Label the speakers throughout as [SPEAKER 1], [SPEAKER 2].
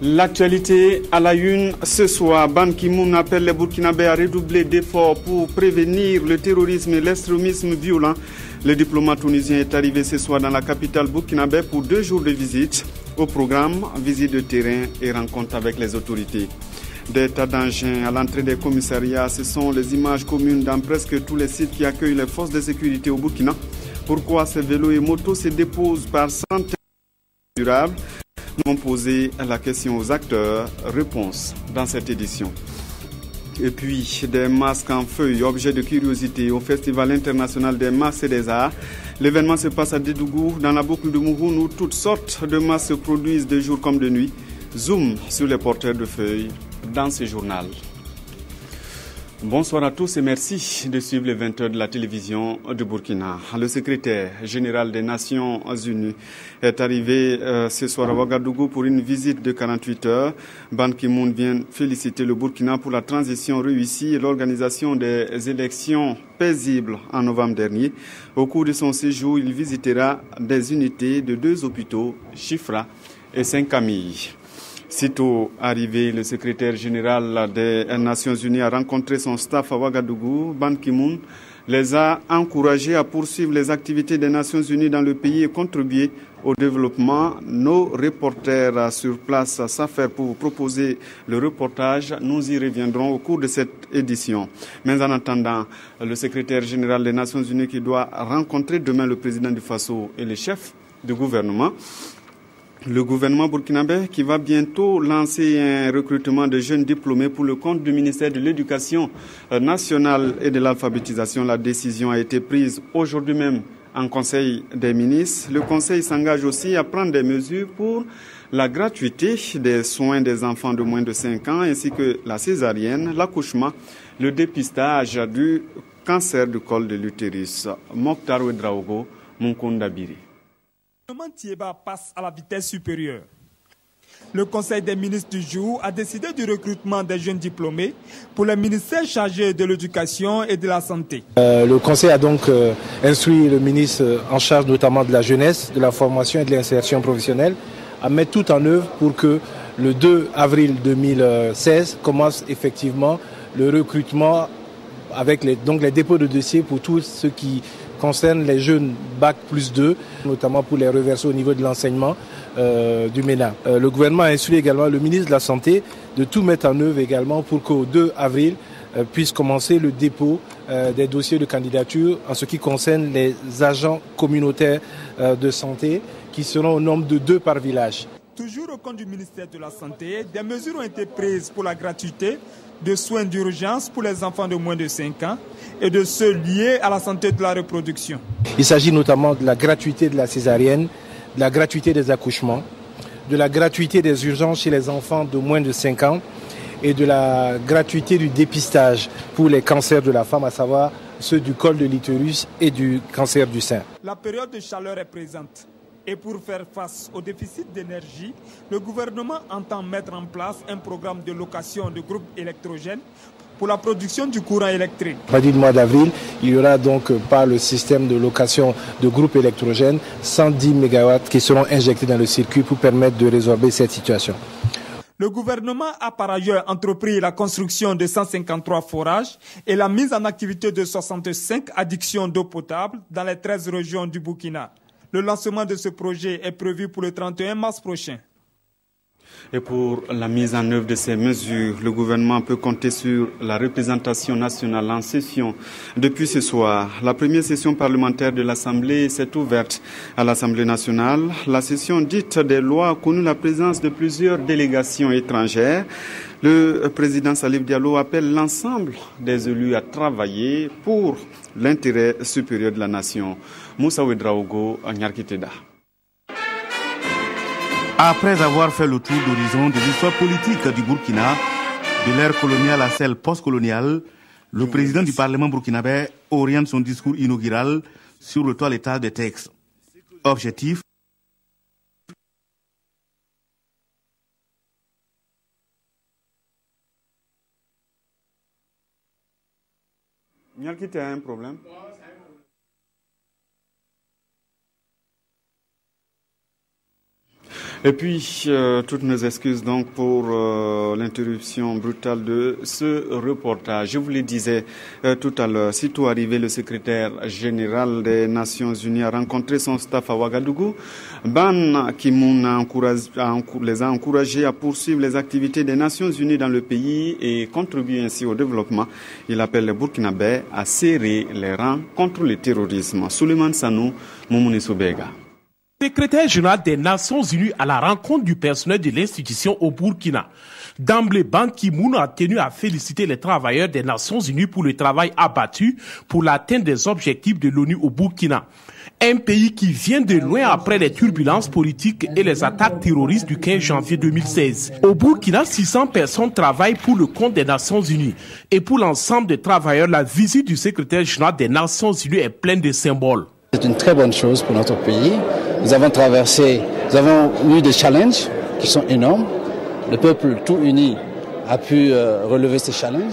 [SPEAKER 1] L'actualité à la une ce soir, Ban Ki-moon appelle les Burkinabés à redoubler d'efforts pour prévenir le terrorisme et l'extrémisme violent. Le diplomate tunisien est arrivé ce soir dans la capitale burkinabé pour 2 jours de visite. Au programme, visite de terrain et rencontre avec les autorités. Des tas d'engins à l'entrée des commissariats, ce sont les images communes dans presque tous les sites qui accueillent les forces de sécurité au Burkina. Pourquoi ces vélos et motos se déposent par centaines durables? Nous avons posé la question aux acteurs. Réponse dans cette édition. Et puis, des masques en feuilles, objet de curiosité au Festival international des masques et des arts. L'événement se passe à Dédougou, dans la boucle de Mouhoun, où toutes sortes de masques se produisent de jour comme de nuit. Zoom sur les porteurs de feuilles dans ce journal. Bonsoir à tous et merci de suivre les 20 heures de la télévision de Burkina. Le secrétaire général des Nations Unies est arrivé ce soir à Ouagadougou pour une visite de 48 heures. Ban Ki-moon vient féliciter le Burkina pour la transition réussie et l'organisation des élections paisibles en novembre dernier. Au cours de son séjour, il visitera des unités de 2 hôpitaux, Chifra et Saint-Camille. Sitôt arrivé, le secrétaire général des Nations Unies a rencontré son staff à Ouagadougou. Ban Ki-moon les a encouragés à poursuivre les activités des Nations Unies dans le pays et contribuer au développement. Nos reporters sur place s'affairent pour vous proposer le reportage. Nous y reviendrons au cours de cette édition. Mais en attendant, le secrétaire général des Nations Unies qui doit rencontrer demain le président du Faso et les chefs de gouvernement. Le gouvernement burkinabé qui va bientôt lancer un recrutement de jeunes diplômés pour le compte du ministère de l'Éducation nationale et de l'alphabétisation. La décision a été prise aujourd'hui même en Conseil des ministres. Le Conseil s'engage aussi à prendre des mesures pour la gratuité des soins des enfants de moins de 5 ans ainsi que la césarienne, l'accouchement, le dépistage du cancer du col de l'utérus. Mokhtar Ouedraogo, Munkunda Biri.
[SPEAKER 2] Le gouvernement Thiéba passe à la vitesse supérieure. Le Conseil des ministres du jour a décidé du recrutement des jeunes diplômés pour les ministères chargés de l'éducation et de la santé.
[SPEAKER 3] Le Conseil a donc instruit le ministre en charge notamment de la jeunesse, de la formation et de l'insertion professionnelle à mettre tout en œuvre pour que le 2 avril 2016 commence effectivement le recrutement avec les dépôts de dossiers pour tout ce qui concerne les jeunes Bac plus 2, notamment pour les reverser au niveau de l'enseignement du MENA. Le gouvernement a instruit également le ministre de la Santé de tout mettre en œuvre également pour qu'au 2 avril puisse commencer le dépôt des dossiers de candidature en ce qui concerne les agents communautaires de santé qui seront au nombre de 2 par village.
[SPEAKER 2] Toujours au compte du ministère de la Santé, des mesures ont été prises pour la gratuité de soins d'urgence pour les enfants de moins de 5 ans et de ceux liés à la santé de la reproduction.
[SPEAKER 3] Il s'agit notamment de la gratuité de la césarienne, de la gratuité des accouchements, de la gratuité des urgences chez les enfants de moins de 5 ans et de la gratuité du dépistage pour les cancers de la femme, à savoir ceux du col de l'utérus et du cancer du sein.
[SPEAKER 2] La période de chaleur est présente. Et pour faire face au déficit d'énergie, le gouvernement entend mettre en place un programme de location de groupes électrogènes pour la production du courant électrique. À partir du mois d'avril, il y aura donc par le système de location de groupes électrogènes 110 MW qui seront injectés dans le circuit pour permettre de résorber cette situation. Le gouvernement a par ailleurs entrepris la construction de 153 forages et la mise en activité de 65 addictions d'eau potable dans les 13 régions du Burkina. Le lancement de ce projet est prévu pour le 31 mars prochain.
[SPEAKER 1] Et pour la mise en œuvre de ces mesures, le gouvernement peut compter sur la représentation nationale en session. Depuis ce soir, la première session parlementaire de l'Assemblée s'est ouverte à l'Assemblée nationale. La session dite des lois a connu la présence de plusieurs délégations étrangères. Le président Salif Diallo appelle l'ensemble des élus à travailler pour l'intérêt supérieur de la nation. Moussa Ouedraogo, Nyarkiteda.
[SPEAKER 4] Après avoir fait le tour d'horizon de l'histoire politique du Burkina, de l'ère coloniale à celle post-coloniale, le président du Parlement burkinabé oriente son discours inaugural sur le toilettage des textes. Objectif:
[SPEAKER 1] Nyarkite a un problème. Et puis, toutes nos excuses donc pour l'interruption brutale de ce reportage. Je vous le disais tout à l'heure, sitôt arrivé, le secrétaire général des Nations Unies a rencontré son staff à Ouagadougou. Ban Ki-moon les a encouragés à poursuivre les activités des Nations Unies dans le pays et contribuer ainsi au développement. Il appelle les Burkinabés à serrer les rangs contre le terrorisme. Souleymane Sanou, Moumouni Soubega.
[SPEAKER 5] Secrétaire général des Nations Unies à la rencontre du personnel de l'institution au Burkina. D'emblée, Ban Ki-moon a tenu à féliciter les travailleurs des Nations Unies pour le travail abattu pour l'atteinte des objectifs de l'ONU au Burkina. Un pays qui vient de loin après les turbulences politiques et les attaques terroristes du 15 janvier 2016. Au Burkina, 600 personnes travaillent pour le compte des Nations Unies. Et pour l'ensemble des travailleurs, la visite du secrétaire général des Nations Unies est pleine de symboles.
[SPEAKER 6] C'est une très bonne chose pour notre pays. Nous avons eu des challenges qui sont énormes. Le peuple tout uni a pu relever ces challenges.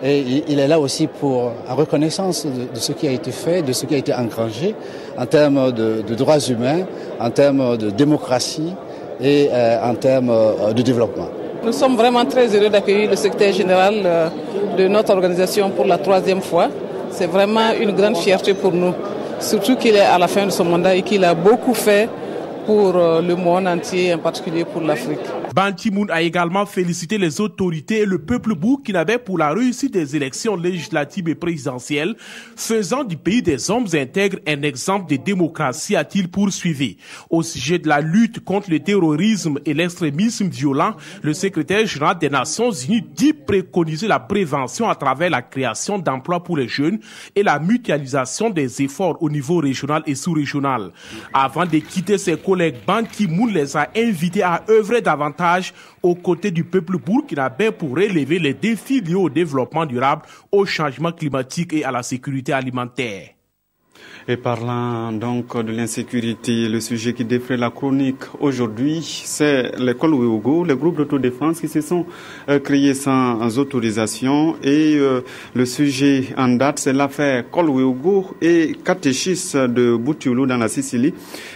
[SPEAKER 6] Et il est là aussi pour la reconnaissance de ce qui a été fait, de ce qui a été engrangé en termes de droits humains, en termes de démocratie et en termes de développement.
[SPEAKER 7] Nous sommes vraiment très heureux d'accueillir le secrétaire général de notre organisation pour la 3e fois. C'est vraiment une grande fierté pour nous, surtout qu'il est à la fin de son mandat et qu'il a beaucoup fait pour le monde entier, en particulier pour l'Afrique.
[SPEAKER 5] Ban Ki-moon a également félicité les autorités et le peuple burkinabé pour la réussite des élections législatives et présidentielles, faisant du pays des hommes intègres un exemple de démocratie, a-t-il poursuivi. Au sujet de la lutte contre le terrorisme et l'extrémisme violent, le secrétaire général des Nations Unies dit préconiser la prévention à travers la création d'emplois pour les jeunes et la mutualisation des efforts au niveau régional et sous-régional. Avant de quitter ses collègues, Ban Ki-moon les a invités à œuvrer davantage aux côtés du peuple burkinabé pour relever les défis liés au développement durable, au changement climatique et à la sécurité alimentaire.
[SPEAKER 1] Et parlant donc de l'insécurité, le sujet qui défraie la chronique aujourd'hui, c'est l'école Ouéogo, les groupes d'autodéfense qui se sont créés sans autorisation. Et le sujet en date, c'est l'affaire Col Ouéogo et catéchistes de Butioulou dans la Sicile.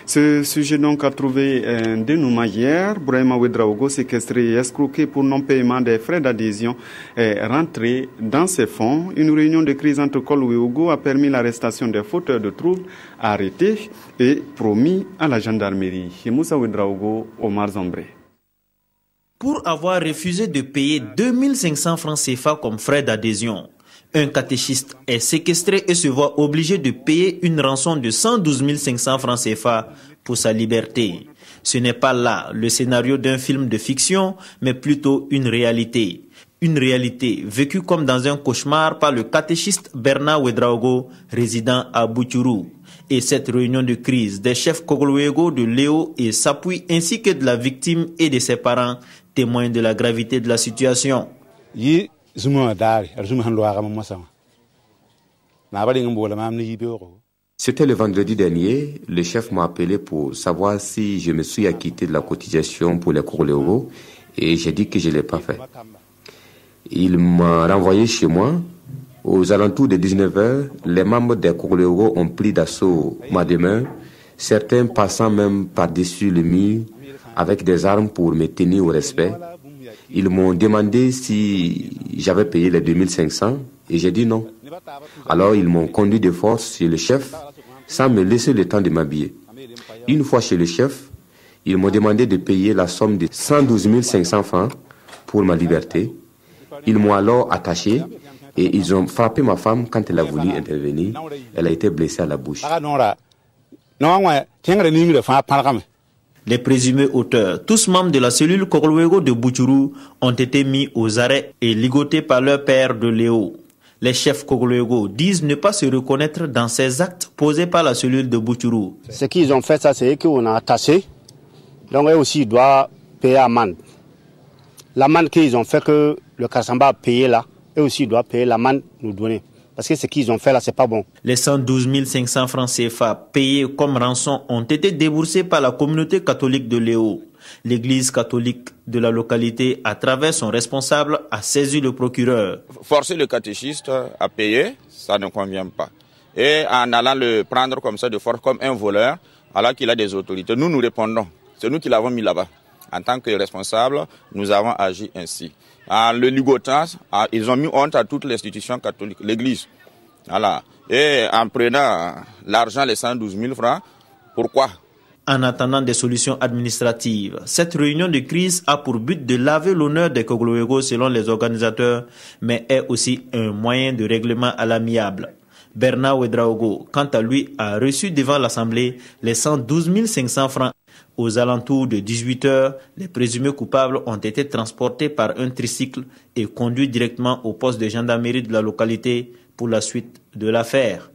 [SPEAKER 1] Ce sujet donc a trouvé un dénouement hier. Brahima Ouedraogo, séquestré et escroqué pour non-paiement des frais d'adhésion, est rentré dans ses fonds. Une réunion de crise entre Col Ouéogo a permis l'arrestation des fauteurs de troubles arrêtés et promis à la gendarmerie. Moussa Ouedraogo, Omar Zambré.
[SPEAKER 8] Pour avoir refusé de payer 2500 francs CFA comme frais d'adhésion, un catéchiste est séquestré et se voit obligé de payer une rançon de 112 500 francs CFA pour sa liberté. Ce n'est pas là le scénario d'un film de fiction, mais plutôt une réalité. Une réalité vécue comme dans un cauchemar par le catéchiste Bernard Ouedraogo, résident à Butioulou. Et cette réunion de crise des chefs Kogloégo de Léo et Sapui ainsi que de la victime et de ses parents témoignent de la gravité de la situation.
[SPEAKER 9] C'était le vendredi dernier, le chef m'a appelé pour savoir si je me suis acquitté de la cotisation pour les Kogloégo et j'ai dit que je ne l'ai pas fait. Il m'a renvoyé chez moi. Aux alentours de 19h, les membres des Kogloégo ont pris d'assaut ma demeure, certains passant même par-dessus le mur avec des armes pour me tenir au respect. Ils m'ont demandé si j'avais payé les 2500 et j'ai dit non. Alors ils m'ont conduit de force chez le chef sans me laisser le temps de m'habiller. Une fois chez le chef, ils m'ont demandé de payer la somme de 112 500 francs pour ma liberté. Ils m'ont alors attaché et ils ont frappé ma femme quand elle a voulu intervenir. Elle a été blessée à la bouche.
[SPEAKER 8] Les présumés auteurs, tous membres de la cellule Kogloégo de Butioulou, ont été mis aux arrêts et ligotés par leur père de Léo. Les chefs Kogloégo disent ne pas se reconnaître dans ces actes posés par la cellule de Butioulou.
[SPEAKER 10] Ce qu'ils ont fait, ça, c'est qu'on a attaché. Donc eux aussi, ils doivent payer l'amende. L'amende qu'ils ont fait, que le Kassamba a payé là, eux aussi, ils doivent payer l'amende nous donner. Parce que ce qu'ils ont fait là, c'est pas bon.
[SPEAKER 8] Les 112 500 francs CFA payés comme rançon ont été déboursés par la communauté catholique de Léo. L'église catholique de la localité, à travers son responsable, a saisi le procureur.
[SPEAKER 11] Forcer le catéchiste à payer, ça ne convient pas. Et en allant le prendre comme ça de force, comme un voleur, alors qu'il a des autorités, nous répondons. C'est nous qui l'avons mis là-bas. En tant que responsables, nous avons agi ainsi. En le ligotant, ils ont mis honte à toute l'institution catholique, l'Église. Voilà. Et en prenant l'argent, les 112 000 francs, pourquoi?
[SPEAKER 8] En attendant des solutions administratives, cette réunion de crise a pour but de laver l'honneur des Kogloego selon les organisateurs, mais est aussi un moyen de règlement à l'amiable. Bernard Ouedraogo, quant à lui, a reçu devant l'Assemblée les 112 500 francs. Aux alentours de 18 heures, les présumés coupables ont été transportés par un tricycle et conduits directement au poste de gendarmerie de la localité pour la suite de l'affaire.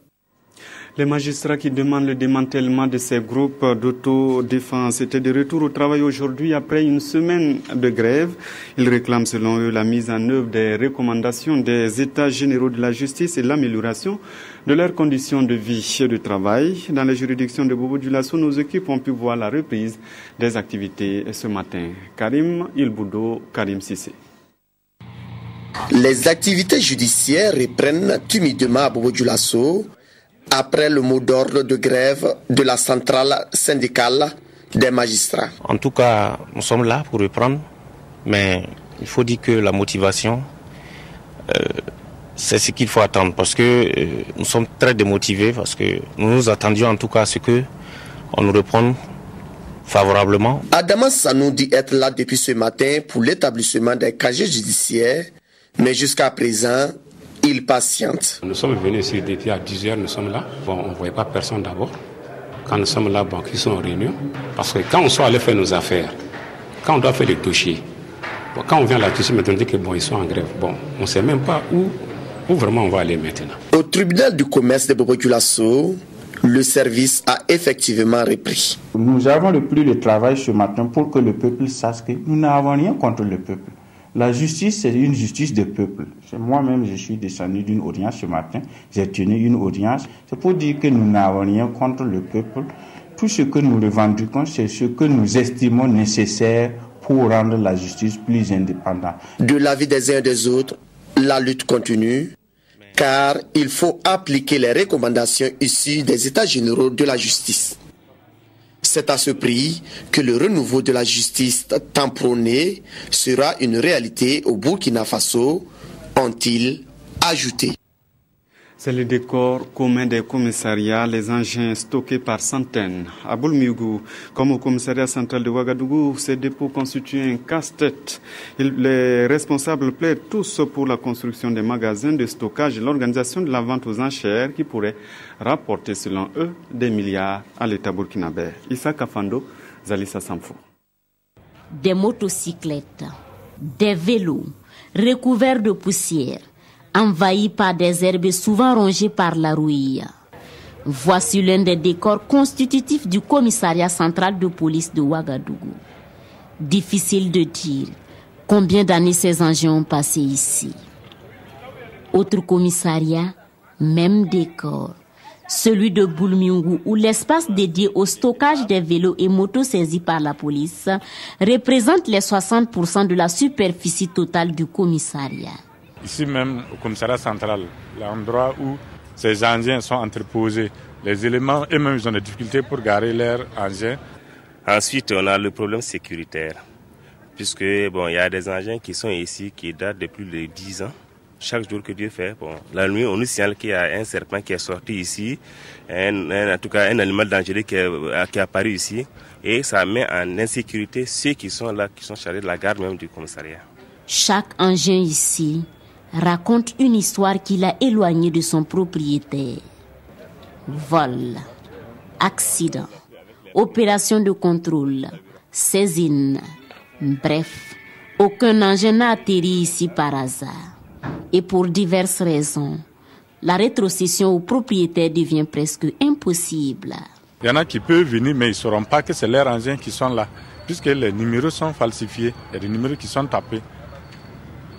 [SPEAKER 1] Les magistrats qui demandent le démantèlement de ces groupes d'autodéfense étaient de retour au travail aujourd'hui après une semaine de grève. Ils réclament selon eux la mise en œuvre des recommandations des États généraux de la justice et l'amélioration de leurs conditions de vie et de travail. Dans les juridictions de Bobo-Dioulasso, nos équipes ont pu voir la reprise des activités ce matin. Karim Ilboudo, Karim Sissé.
[SPEAKER 12] Les activités judiciaires reprennent timidement à Bobo-Dioulasso après le mot d'ordre de grève de la centrale syndicale des magistrats.
[SPEAKER 13] En tout cas, nous sommes là pour reprendre, mais il faut dire que la motivation, c'est ce qu'il faut attendre, parce que nous sommes très démotivés, parce que nous nous attendions en tout cas à ce qu'on nous réponde favorablement.
[SPEAKER 12] Adama Sanou dit être là depuis ce matin pour l'établissement des casiers judiciaires, mais jusqu'à présent, il patiente.
[SPEAKER 14] Nous sommes venus ici depuis à 10 heures, nous sommes là. Bon, on ne voyait pas personne d'abord. Quand nous sommes là, bon, ils sont en réunion. Parce que quand on soit allé faire nos affaires, quand on doit faire les dossiers, bon, quand on vient là-dessus, on dit que bon, ils sont en grève. Bon, on ne sait même pas où vraiment on va aller maintenant.
[SPEAKER 12] Au tribunal du commerce de Bobo-Dioulasso, le service a effectivement repris.
[SPEAKER 15] Nous avons repris le travail ce matin pour que le peuple sache que nous n'avons rien contre le peuple. La justice, c'est une justice de peuple. Moi-même, je suis descendu d'une audience ce matin. J'ai tenu une audience. C'est pour dire que nous n'avons rien contre le peuple. Tout ce que nous revendiquons, c'est ce que nous estimons nécessaire pour rendre la justice plus indépendante.
[SPEAKER 12] De l'avis des uns et des autres, la lutte continue, car il faut appliquer les recommandations issues des États généraux de la justice. C'est à ce prix que le renouveau de la justice tant prôné sera une réalité au Burkina Faso, ont-ils ajouté.
[SPEAKER 1] C'est le décor commun des commissariats, les engins stockés par centaines. À Boulmiougou, comme au commissariat central de Ouagadougou, ces dépôts constituent un casse-tête. Les responsables plaident tous pour la construction des magasins de stockage et l'organisation de la vente aux enchères qui pourrait rapporter, selon eux, des milliards à l'État burkinabé. Issa Kafando, Zalissa Samfou.
[SPEAKER 16] Des motocyclettes, des vélos recouverts de poussière, envahi par des herbes souvent rongées par la rouille. Voici l'un des décors constitutifs du commissariat central de police de Ouagadougou. Difficile de dire combien d'années ces engins ont passé ici. Autre commissariat, même décor. Celui de Boulmiougou, où l'espace dédié au stockage des vélos et motos saisis par la police représente les 60% de la superficie totale du commissariat.
[SPEAKER 17] Ici même, au commissariat central, l'endroit où ces engins sont entreposés, les éléments eux-mêmes ils ont des difficultés pour garer leurs engins.
[SPEAKER 18] Ensuite, on a le problème sécuritaire, puisque bon, il y a des engins qui sont ici qui datent de plus de 10 ans. Chaque jour que Dieu fait, bon, la nuit, on nous signale qu'il y a un serpent qui est sorti ici, en tout cas un animal dangereux qui est apparu ici, et ça met en insécurité ceux qui sont là, qui sont chargés de la garde même du commissariat.
[SPEAKER 16] Chaque engin ici raconte une histoire qui l'a éloigné de son propriétaire. Vol, accident, opération de contrôle, saisine. Bref, aucun engin n'a atterri ici par hasard. Et pour diverses raisons, la rétrocession au propriétaire devient presque impossible.
[SPEAKER 17] Il y en a qui peuvent venir, mais ils ne sauront pas que c'est leurs engins qui sont là, puisque les numéros sont falsifiés, il y a des numéros qui sont tapés.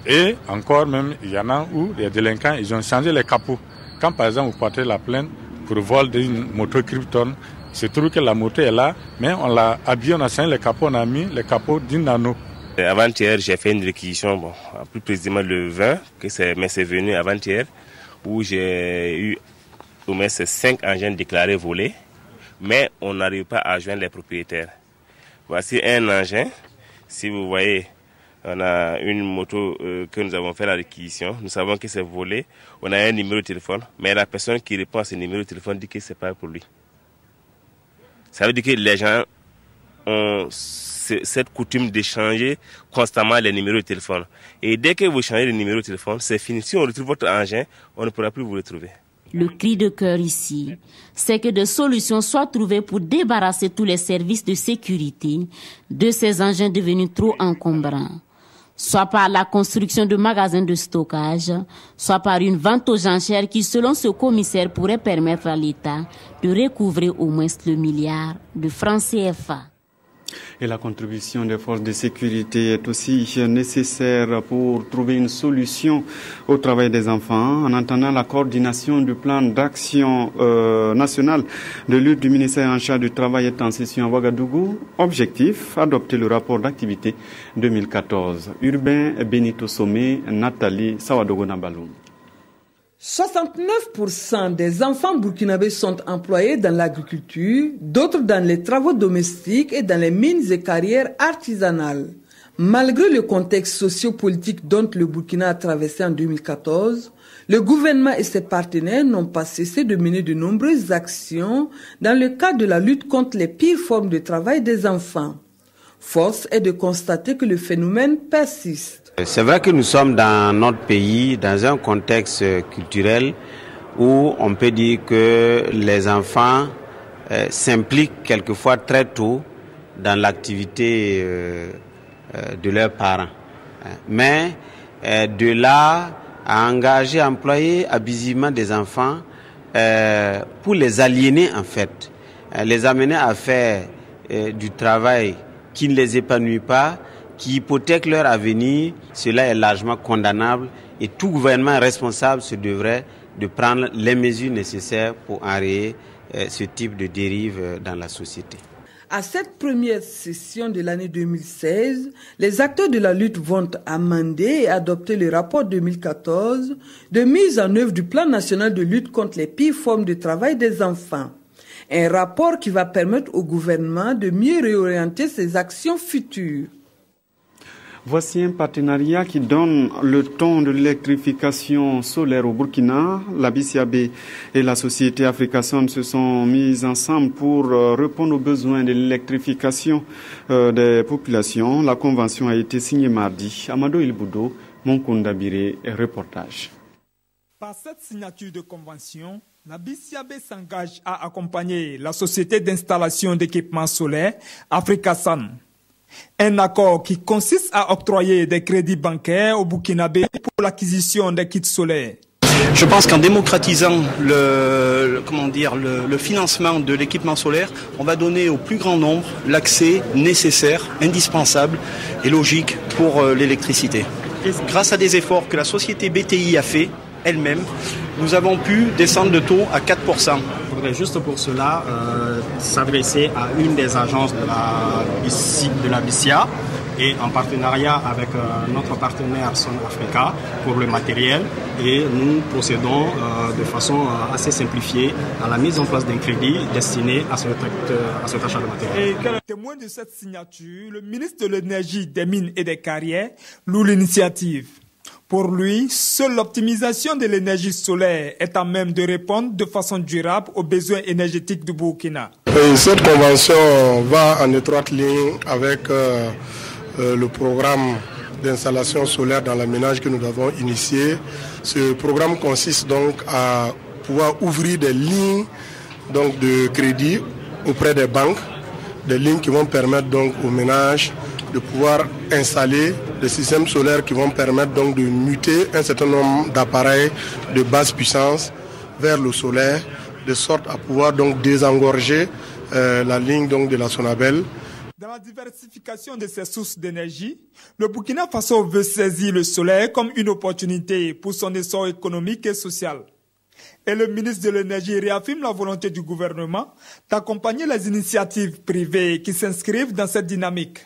[SPEAKER 17] Et encore même, il y en a où les délinquants, ils ont changé les capots. Quand par exemple vous portez la plainte pour vol d'une moto Krypton, il se trouve que la moto est là, mais on l'a habillé, on a changé les capots, on a mis les capots d'une nano.
[SPEAKER 18] Avant-hier, j'ai fait une réquisition, bon, plus précisément le 20, mais c'est venu avant-hier, où j'ai eu au moins 5 engins déclarés volés, mais on n'arrive pas à joindre les propriétaires. Voici un engin. Si vous voyez, on a une moto que nous avons fait la réquisition. Nous savons que c'est volé. On a un numéro de téléphone. Mais la personne qui répond à ce numéro de téléphone dit que ce n'est pas pour lui. Ça veut dire que les gens ont cette coutume d'échanger constamment les numéros de téléphone. Et dès que vous changez le numéro de téléphone, c'est fini. Si on retrouve votre engin, on ne pourra plus vous retrouver.
[SPEAKER 16] Le cri de cœur ici, c'est que des solutions soient trouvées pour débarrasser tous les services de sécurité de ces engins devenus trop encombrants. Soit par la construction de magasins de stockage, soit par une vente aux enchères qui, selon ce commissaire, pourrait permettre à l'État de recouvrer au moins le milliard de francs CFA.
[SPEAKER 1] Et la contribution des forces de sécurité est aussi nécessaire pour trouver une solution au travail des enfants. En entendant la coordination du plan d'action national de lutte du ministère en charge du travail est en session à Ouagadougou. Objectif, adopter le rapport d'activité 2014. Urbain Benito Somé, Nathalie Sawadogo Nabaloum.
[SPEAKER 19] 69% des enfants burkinabés sont employés dans l'agriculture, d'autres dans les travaux domestiques et dans les mines et carrières artisanales. Malgré le contexte sociopolitique dont le Burkina a traversé en 2014, le gouvernement et ses partenaires n'ont pas cessé de mener de nombreuses actions dans le cadre de la lutte contre les pires formes de travail des enfants. Force est de constater que le phénomène persiste.
[SPEAKER 20] C'est vrai que nous sommes dans notre pays, dans un contexte culturel où on peut dire que les enfants s'impliquent quelquefois très tôt dans l'activité de leurs parents. Mais de là à engager, à employer abusivement des enfants pour les aliéner en fait, les amener à faire du travail qui ne les épanouit pas, qui hypothèque leur avenir, cela est largement condamnable et tout gouvernement responsable se devrait de prendre les mesures nécessaires pour enrayer ce type de dérive dans la société.
[SPEAKER 19] À cette première session de l'année 2016, les acteurs de la lutte vont amender et adopter le rapport 2014 de mise en œuvre du plan national de lutte contre les pires formes de travail des enfants. Un rapport qui va permettre au gouvernement de mieux réorienter ses actions futures.
[SPEAKER 1] Voici un partenariat qui donne le ton de l'électrification solaire au Burkina. La BCAB et la société Africason se sont mises ensemble pour répondre aux besoins de l'électrification des populations. La convention a été signée mardi. Amadou Ilboudo, Monkunda Biré, reportage.
[SPEAKER 2] Par cette signature de convention, la BCAB s'engage à accompagner la société d'installation d'équipements solaires Africason. Un accord qui consiste à octroyer des crédits bancaires au Burkinabé pour l'acquisition des kits solaires.
[SPEAKER 21] Je pense qu'en démocratisant le financement de l'équipement solaire, on va donner au plus grand nombre l'accès nécessaire, indispensable et logique pour l'électricité. Grâce à des efforts que la société BTI a fait elle-même, nous avons pu descendre le taux à 4%.
[SPEAKER 22] Il faudrait juste pour cela s'adresser à une des agences de la BCA et en partenariat avec notre partenaire Son Africa pour le matériel, et nous procédons de façon assez simplifiée à la mise en place d'un crédit destiné à cet achat de matériel.
[SPEAKER 2] Et témoin de cette signature, le ministre de l'Énergie, des Mines et des Carrières loue l'initiative. Pour lui, seule l'optimisation de l'énergie solaire est à même de répondre de façon durable aux besoins énergétiques du Burkina.
[SPEAKER 23] Cette convention va en étroite ligne avec le programme d'installation solaire dans la ménage que nous avons initié. Ce programme consiste donc à pouvoir ouvrir des lignes donc, de crédit auprès des banques, des lignes qui vont permettre donc aux ménages de pouvoir installer des systèmes solaires qui vont permettre donc de muter un certain nombre d'appareils de basse puissance vers le solaire, de sorte à pouvoir donc désengorger la ligne donc de la Sonabel.
[SPEAKER 2] Dans la diversification de ses sources d'énergie, le Burkina Faso veut saisir le solaire comme une opportunité pour son essor économique et social. Et le ministre de l'Énergie réaffirme la volonté du gouvernement d'accompagner les initiatives privées qui s'inscrivent dans cette dynamique.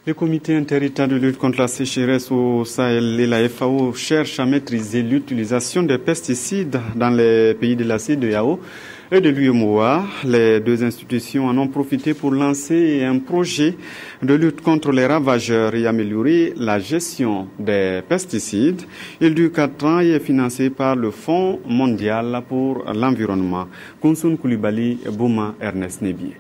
[SPEAKER 1] Le comité interétat de lutte contre la sécheresse au Sahel et la FAO cherchent à maîtriser l'utilisation des pesticides dans les pays de la CEDEAO. et de l'UEMOA. Les deux institutions en ont profité pour lancer un projet de lutte contre les ravageurs et améliorer la gestion des pesticides. Il dure 4 ans et est financé par le Fonds mondial pour l'environnement. Kounsoun Koulibaly, Bouma, Ernest Nébier.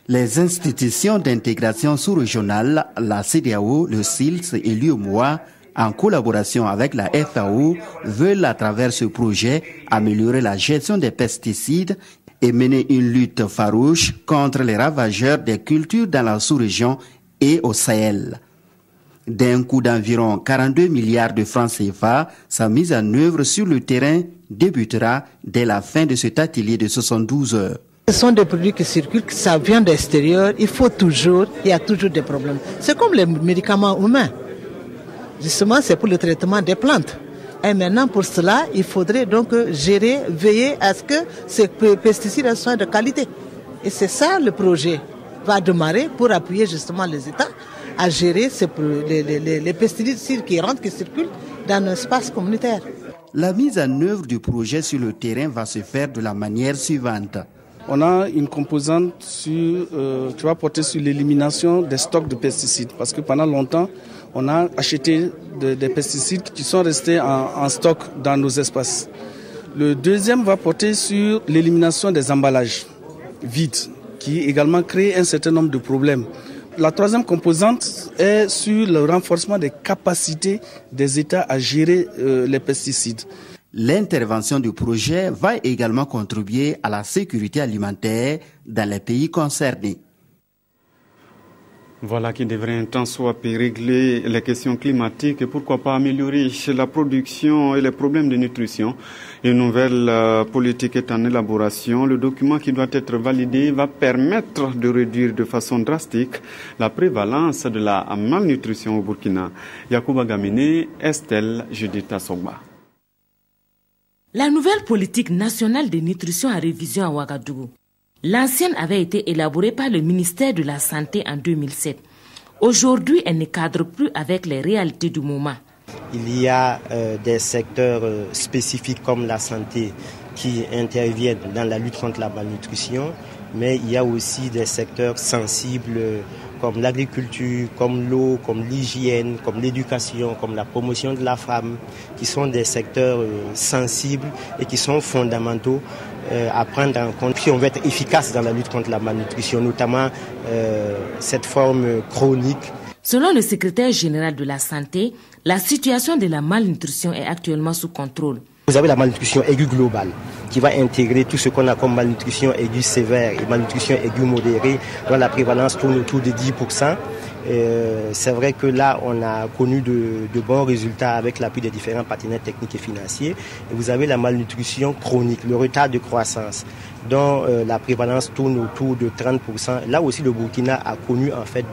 [SPEAKER 3] Les institutions d'intégration sous-régionale, la CEDEAO, le SILS et l'UEMOA, en collaboration avec la FAO, veulent à travers ce projet améliorer la gestion des pesticides et mener une lutte farouche contre les ravageurs des cultures dans la sous-région et au Sahel. D'un coût d'environ 42 milliards de francs CFA, sa mise en œuvre sur le terrain débutera dès la fin de cet atelier de 72 heures.
[SPEAKER 4] Ce sont des produits qui circulent, ça vient de l'extérieur, il y a toujours des problèmes. C'est comme les médicaments humains. Justement, c'est pour le traitement des plantes. Et maintenant, pour cela, il faudrait donc gérer, veiller à ce que ces pesticides soient de qualité. Et c'est ça le projet va démarrer pour appuyer justement les États à gérer les pesticides qui rentrent, qui circulent dans l'espace communautaire.
[SPEAKER 3] La mise en œuvre du projet sur le terrain va se faire de la manière suivante.
[SPEAKER 6] On a une composante qui va porter sur l'élimination des stocks de pesticides. Parce que pendant longtemps, on a acheté des pesticides qui sont restés en stock dans nos espaces. Le deuxième va porter sur l'élimination des emballages vides, qui également crée un certain nombre de problèmes. La troisième composante est sur le renforcement des capacités des États à gérer les pesticides.
[SPEAKER 3] L'intervention du projet va également contribuer à la sécurité alimentaire dans les pays concernés.
[SPEAKER 1] Voilà qui devrait un temps soit régler les questions climatiques et pourquoi pas améliorer la production et les problèmes de nutrition. Une nouvelle politique est en élaboration. Le document qui doit être validé va permettre de réduire de façon drastique la prévalence de la malnutrition au Burkina. Yacouba Gamine, Estelle Judith Assogba.
[SPEAKER 24] La nouvelle politique nationale de nutrition à révision à Ouagadougou. L'ancienne avait été élaborée par le ministère de la Santé en 2007. Aujourd'hui, elle ne cadre plus avec les réalités du moment.
[SPEAKER 25] Il y a des secteurs spécifiques comme la santé qui interviennent dans la lutte contre la malnutrition, mais il y a aussi des secteurs sensibles comme l'agriculture, comme l'eau, comme l'hygiène, comme l'éducation, comme la promotion de la femme, qui sont des secteurs sensibles et qui sont fondamentaux à prendre en compte si on veut être efficace dans la lutte contre la malnutrition, notamment cette forme chronique.
[SPEAKER 24] Selon le secrétaire général de la Santé, la situation de la malnutrition est actuellement sous contrôle.
[SPEAKER 25] Vous avez la malnutrition aiguë globale qui va intégrer tout ce qu'on a comme malnutrition aiguë sévère et malnutrition aiguë modérée, dont la prévalence tourne autour de 10%. C'est vrai que là, on a connu de bons résultats avec l'appui des différents partenaires techniques et financiers. Et vous avez la malnutrition chronique, le retard de croissance, dont la prévalence tourne autour de 30%. Là aussi, le Burkina a connu en fait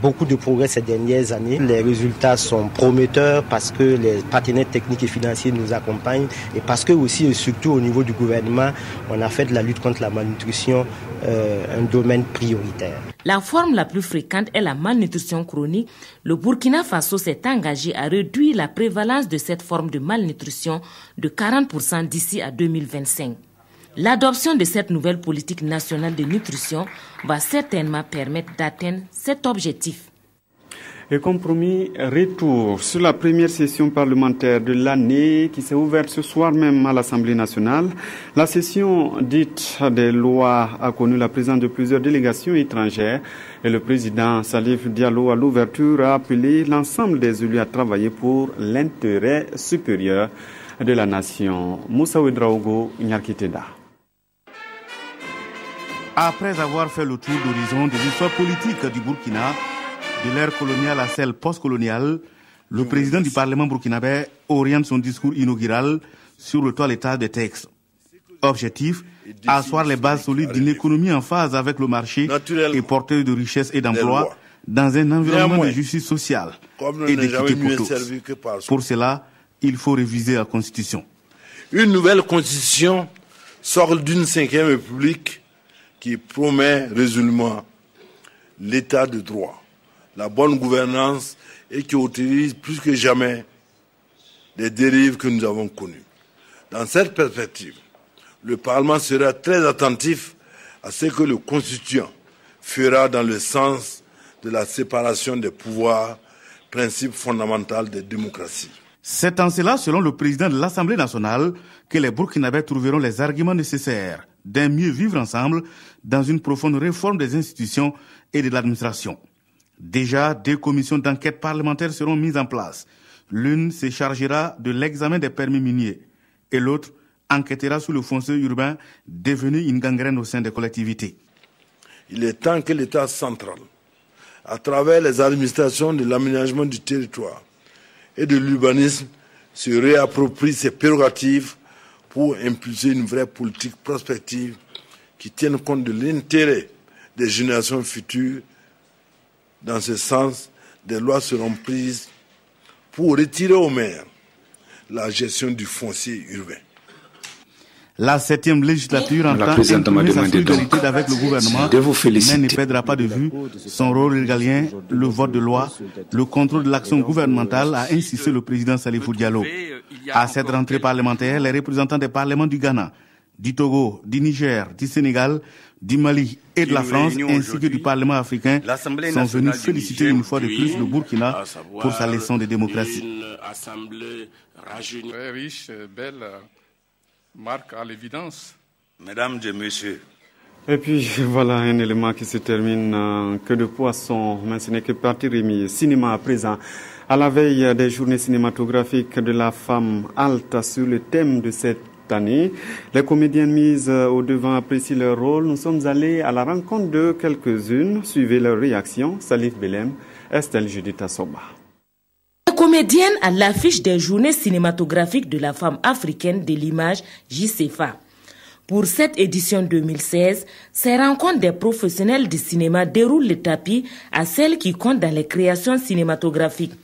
[SPEAKER 25] beaucoup de progrès ces dernières années. Les résultats sont prometteurs parce que les partenaires techniques et financiers nous accompagnent et parce que aussi et surtout au niveau du gouvernement, on a fait de la lutte contre la malnutrition un domaine prioritaire.
[SPEAKER 24] La forme la plus fréquente est la malnutrition chronique. Le Burkina Faso s'est engagé à réduire la prévalence de cette forme de malnutrition de 40% d'ici à 2025. L'adoption de cette nouvelle politique nationale de nutrition va certainement permettre d'atteindre cet objectif.
[SPEAKER 1] Et compromis, retour sur la première session parlementaire de l'année qui s'est ouverte ce soir même à l'Assemblée nationale. La session dite des lois a connu la présence de plusieurs délégations étrangères et le président Salif Diallo à l'ouverture a appelé l'ensemble des élus à travailler pour l'intérêt supérieur de la nation. Moussa Ouedraogo, Nyarkiteda.
[SPEAKER 26] Après avoir fait le tour d'horizon de l'histoire politique du Burkina, de l'ère coloniale à celle post-coloniale, le président du Parlement burkinabé oriente son discours inaugural sur le toilettage des textes. Objectif, asseoir les bases solides d'une économie en phase avec le marché et porteur de richesse et d'emploi dans un environnement de justice sociale et d'équité pour tous. Pour cela, il faut réviser la Constitution.
[SPEAKER 27] Une nouvelle Constitution sort d'une 5e République qui promet résolument l'état de droit, la bonne gouvernance et qui autorise plus que jamais les dérives que nous avons connues. Dans cette perspective, le Parlement sera très attentif à ce que le Constituant fera dans le sens de la séparation des pouvoirs, principe fondamental des démocraties.
[SPEAKER 26] C'est en cela, selon le président de l'Assemblée nationale, que les Burkinabés trouveront les arguments nécessaires d'un mieux vivre ensemble dans une profonde réforme des institutions et de l'administration. Déjà, 2 commissions d'enquête parlementaires seront mises en place. L'une se chargera de l'examen des permis miniers et l'autre enquêtera sur le foncier urbain devenu une gangrène au sein des collectivités.
[SPEAKER 27] Il est temps que l'État central, à travers les administrations de l'aménagement du territoire et de l'urbanisme, se réapproprie ses prérogatives pour impulser une vraie politique prospective qui tienne compte de l'intérêt des générations futures. Dans ce sens, des lois seront prises pour retirer aux maires la gestion du foncier urbain.
[SPEAKER 26] La 7e législature entend imprimer sa solidarité avec le gouvernement, mais ne perdra pas de vue son rôle régalien, le vote de loi, le contrôle de l'action gouvernementale, a insisté le président Salifou Diallo. À cette rentrée parlementaire, les représentants des parlements du Ghana, du Togo, du Niger, du Sénégal, du Mali et de la France, ainsi que du Parlement africain, sont venus féliciter une fois de plus le Burkina pour sa leçon de démocratie.
[SPEAKER 5] Une assemblée très riche, belle, marque à l'évidence.
[SPEAKER 27] Mesdames et messieurs.
[SPEAKER 1] Et puis voilà un élément qui se termine, que de poisson, mais ce n'est que partie remise. Cinéma à présent. À la veille des journées cinématographiques de la femme halte sur le thème de cette année, les comédiennes mises au devant apprécient leur rôle. Nous sommes allés à la rencontre de quelques-unes. Suivez leurs réactions. Salif Belem, Estelle Judith Assoba.
[SPEAKER 24] Comédienne à l'affiche des journées cinématographiques de la femme africaine de l'image JCFA. Pour cette édition 2016, ces rencontres des professionnels du cinéma déroulent le tapis à celles qui comptent dans les créations cinématographiques.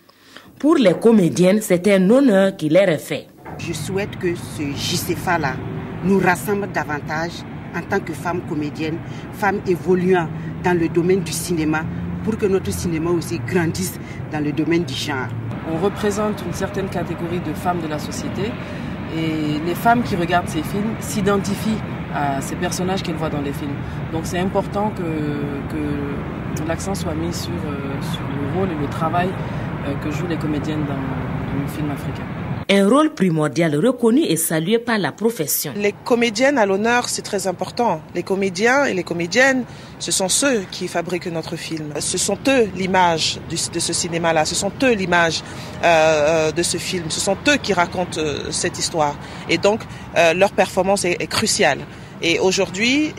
[SPEAKER 24] Pour les comédiennes, c'est un honneur qui leur est fait.
[SPEAKER 7] Je souhaite que ce JCFA-là nous rassemble davantage en tant que femmes comédiennes, femmes évoluant dans le domaine du cinéma, pour que notre cinéma aussi grandisse dans le domaine du genre.
[SPEAKER 8] On représente une certaine catégorie de femmes de la société et les femmes qui regardent ces films s'identifient à ces personnages qu'elles voient dans les films. Donc c'est important que l'accent soit mis sur le rôle et le travail que jouent les comédiennes dans le film africain.
[SPEAKER 24] Un rôle primordial reconnu et salué par la profession.
[SPEAKER 9] Les comédiennes à l'honneur, c'est très important. Les comédiens et les comédiennes, ce sont ceux qui fabriquent notre film. Ce sont eux l'image de ce cinéma-là. Ce sont eux l'image de ce film. Ce sont eux qui racontent cette histoire. Et donc, leur performance est cruciale. Et aujourd'hui,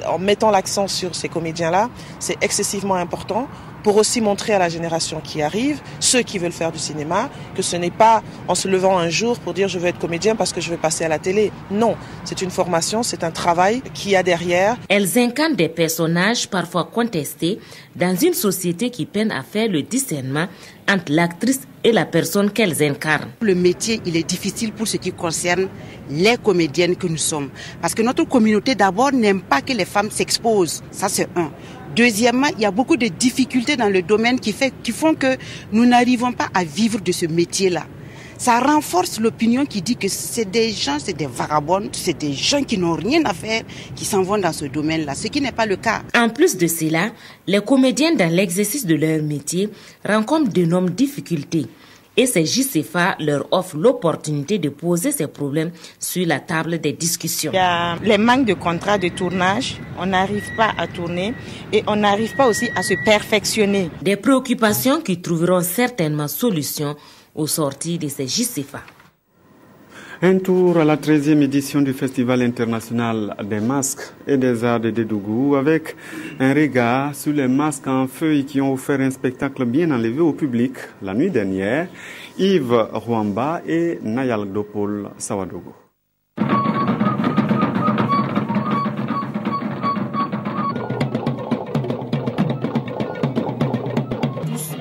[SPEAKER 9] en mettant l'accent sur ces comédiens-là, c'est excessivement important pour aussi montrer à la génération qui arrive, ceux qui veulent faire du cinéma, que ce n'est pas en se levant un jour pour dire je veux être comédien parce que je veux passer à la télé. Non, c'est une formation, c'est un travail qu'il y a derrière.
[SPEAKER 24] Elles incarnent des personnages parfois contestés dans une société qui peine à faire le discernement entre l'actrice et la personne qu'elles incarnent.
[SPEAKER 7] Le métier, il est difficile pour ce qui concerne les comédiennes que nous sommes. Parce que notre communauté d'abord n'aime pas que les femmes s'exposent. Ça c'est un. Deuxièmement, il y a beaucoup de difficultés dans le domaine qui font que nous n'arrivons pas à vivre de ce métier-là. Ça renforce l'opinion qui dit que c'est des gens, c'est des vagabondes, c'est des gens qui n'ont rien à faire, qui s'en vont dans ce domaine-là, ce qui n'est pas le cas.
[SPEAKER 24] En plus de cela, les comédiennes dans l'exercice de leur métier rencontrent d'énormes difficultés. Et ces JCFA leur offrent l'opportunité de poser ces problèmes sur la table des discussions.
[SPEAKER 9] Il y a les manques de contrats de tournage, on n'arrive pas à tourner et on n'arrive pas aussi à se perfectionner.
[SPEAKER 24] Des préoccupations qui trouveront certainement solution au sortir de ces JCFA.
[SPEAKER 1] Un tour à la 13e édition du Festival international des masques et des arts de Dédougou avec un regard sur les masques en feuilles qui ont offert un spectacle bien enlevé au public la nuit dernière. Yves Rwamba et Nayal Dopol Sawadogo.
[SPEAKER 10] Tous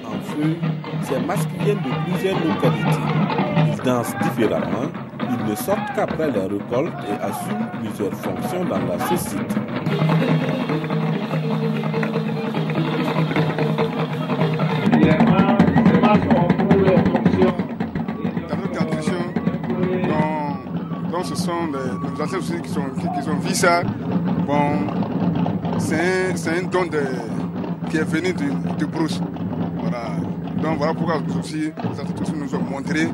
[SPEAKER 10] en feuilles, ces masques viennent de plusieurs localités. Ils dansent différemment. Ils ne sortent qu'après les récoltes et assument plusieurs fonctions dans la société.
[SPEAKER 11] Dans notre tradition, dans ce sont nos anciens aussi qui ont vu ça. Bon, c'est un don qui est venu de Brousse. Voilà. Donc voilà pourquoi aussi, les artistes nous ont montré.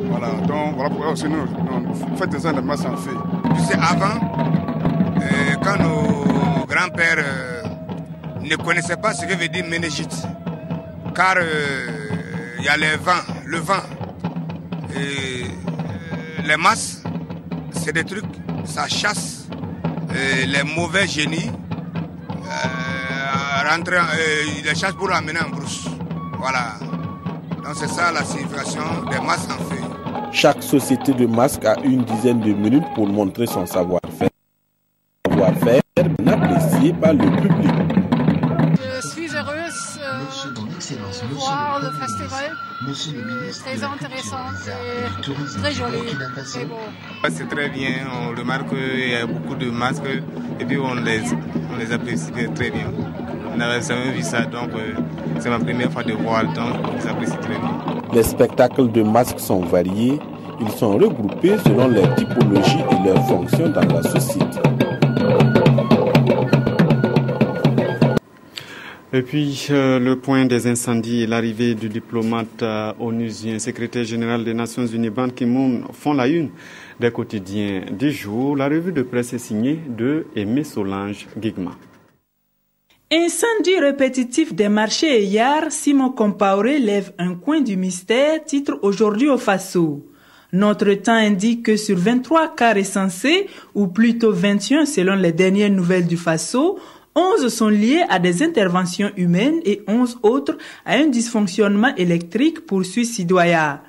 [SPEAKER 11] Voilà. Donc voilà pourquoi aussi nous faites ça de masse en fait.
[SPEAKER 12] Tu sais, avant, quand nos grands-pères ne connaissaient pas ce que veut dire méningite, car il y a le vent. Et les masses, c'est des trucs, ça chasse les mauvais génies, ils les chassent pour l'amener en brousse. Voilà. Donc c'est ça la signification des masques en fait.
[SPEAKER 10] Chaque société de masques a une dizaine de minutes pour montrer son savoir-faire. Apprécié par le public.
[SPEAKER 13] Je suis heureuse de voir le festival. Très intéressant, très joli, très beau.
[SPEAKER 14] C'est très bien, on remarque qu'il y a beaucoup de masques et puis on les apprécie très bien. On n'avait jamais vu ça, donc c'est ma première fois de voir, donc on s'apprécie très bien.
[SPEAKER 10] Les spectacles de masques sont variés, ils sont regroupés selon leur typologie et leurs fonctions dans la société.
[SPEAKER 1] Et puis, le point des incendies et l'arrivée du diplomate onusien, secrétaire général des Nations Unies, Ban Ki-moon, font la une des quotidiens du jour. La revue de presse est signée de Aimé Solange Guigma.
[SPEAKER 15] Incendie répétitif des marchés hier, Simon Compaoré lève un coin du mystère, titre aujourd'hui au Faso. Notre temps indique que sur 23 cas recensés, ou plutôt 21 selon les dernières nouvelles du Faso, 11 sont liés à des interventions humaines et 11 autres à un dysfonctionnement électrique, poursuit Sidoya.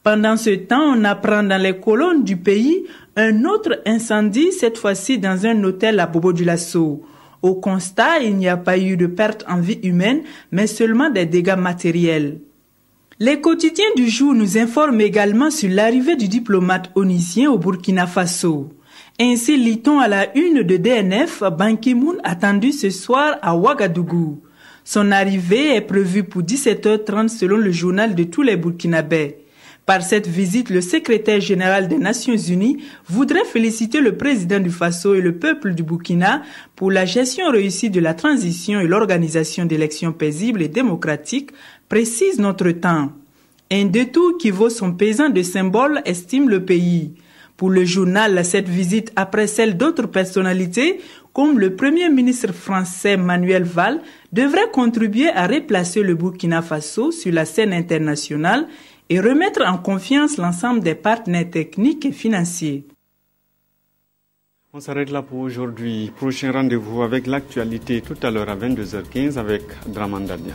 [SPEAKER 15] Pendant ce temps, on apprend dans les colonnes du pays un autre incendie, cette fois-ci dans un hôtel à Bobo-Dioulasso. Au constat, il n'y a pas eu de perte en vie humaine, mais seulement des dégâts matériels. Les quotidiens du jour nous informent également sur l'arrivée du diplomate onusien au Burkina Faso. Ainsi lit-on à la une de DNF, Ban Ki-moon attendu ce soir à Ouagadougou. Son arrivée est prévue pour 17h30 selon le journal de tous les Burkinabés. Par cette visite, le secrétaire général des Nations Unies voudrait féliciter le président du Faso et le peuple du Burkina pour la gestion réussie de la transition et l'organisation d'élections paisibles et démocratiques, précise notre temps. Un détour qui vaut son pesant de symboles, estime le pays. Pour le journal, cette visite, après celle d'autres personnalités, comme le Premier ministre français Manuel Valls, devrait contribuer à replacer le Burkina Faso sur la scène internationale et remettre en confiance l'ensemble des partenaires techniques et financiers.
[SPEAKER 1] On s'arrête là pour aujourd'hui. Prochain rendez-vous avec l'actualité tout à l'heure à 22h15 avec Draman Dadia.